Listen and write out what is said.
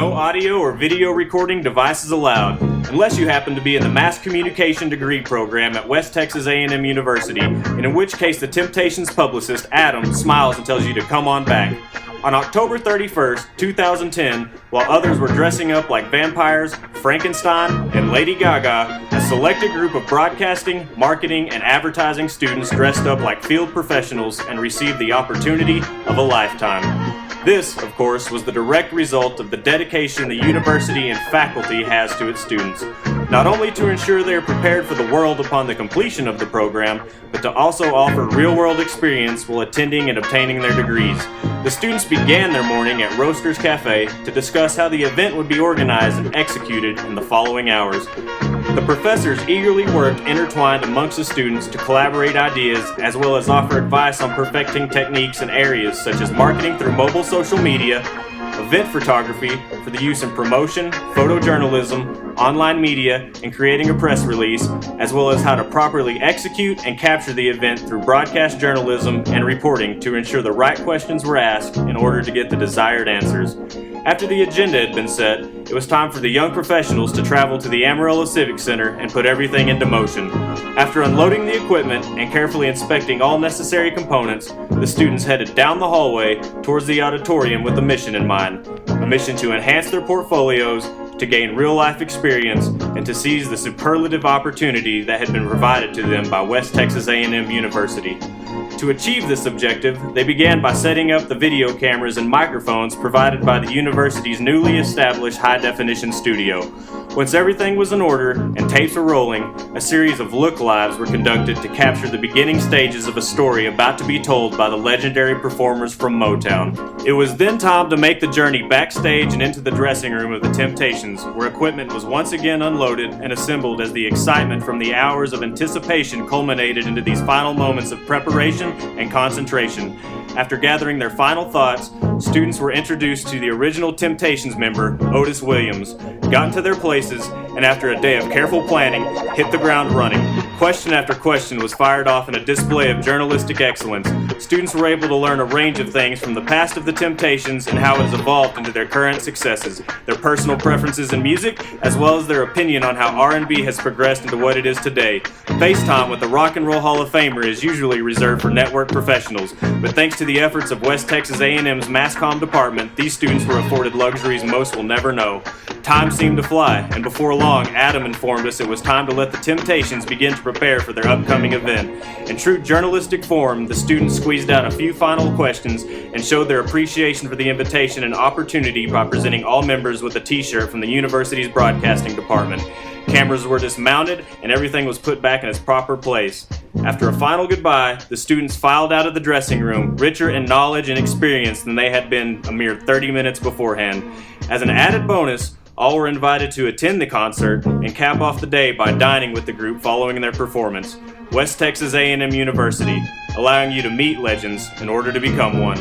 No audio or video recording devices allowed, unless you happen to be in the Mass Communication degree program at West Texas A&M University, and in which case the Temptations publicist, Adam, smiles and tells you to come on back. On October 31st, 2010, while others were dressing up like vampires, Frankenstein, and Lady Gaga, a selected group of broadcasting, marketing, and advertising students dressed up like field professionals and received the opportunity of a lifetime. This, of course, was the direct result of the dedication the university and faculty has to its students, not only to ensure they are prepared for the world upon the completion of the program, but to also offer real-world experience while attending and obtaining their degrees. The students began their morning at Roasters Cafe to discuss how the event would be organized and executed in the following hours. The professors eagerly worked intertwined amongst the students to collaborate ideas as well as offer advice on perfecting techniques in areas such as marketing through mobile social media, event photography for the use in promotion, photojournalism, online media, and creating a press release, as well as how to properly execute and capture the event through broadcast journalism and reporting to ensure the right questions were asked in order to get the desired answers. After the agenda had been set, it was time for the young professionals to travel to the Amarillo Civic Center and put everything into motion. After unloading the equipment and carefully inspecting all necessary components, the students headed down the hallway towards the auditorium with a mission in mind. A mission to enhance their portfolios, to gain real-life experience, and to seize the superlative opportunity that had been provided to them by West Texas A&M University. To achieve this objective, they began by setting up the video cameras and microphones provided by the university's newly established high-definition studio. Once everything was in order and tapes were rolling, a series of look-lives were conducted to capture the beginning stages of a story about to be told by the legendary performers from Motown. It was then time to make the journey backstage and into the dressing room of the Temptations, where equipment was once again unloaded and assembled as the excitement from the hours of anticipation culminated into these final moments of preparation and concentration. After gathering their final thoughts, students were introduced to the original Temptations member, Otis Williams, got into their places, and after a day of careful planning, hit the ground running. Question after question was fired off in a display of journalistic excellence. Students were able to learn a range of things from the past of the Temptations and how it has evolved into their current successes, their personal preferences in music, as well as their opinion on how R&B has progressed into what it is today. FaceTime with the Rock and Roll Hall of Famer is usually reserved for network professionals, but thanks to the efforts of West Texas A&M's Mass Comm department, these students were afforded luxuries most will never know. Time seemed to fly, and before long, Adam informed us it was time to let the Temptations begin to prepare for their upcoming event. In true journalistic form, the students squeezed out a few final questions and showed their appreciation for the invitation and opportunity by presenting all members with a t-shirt from the university's broadcasting department. Cameras were dismounted, and everything was put back in its proper place. After a final goodbye, the students filed out of the dressing room, richer in knowledge and experience than they had been a mere 30 minutes beforehand. As an added bonus, all were invited to attend the concert and cap off the day by dining with the group following their performance. West Texas A&M University, allowing you to meet legends in order to become one.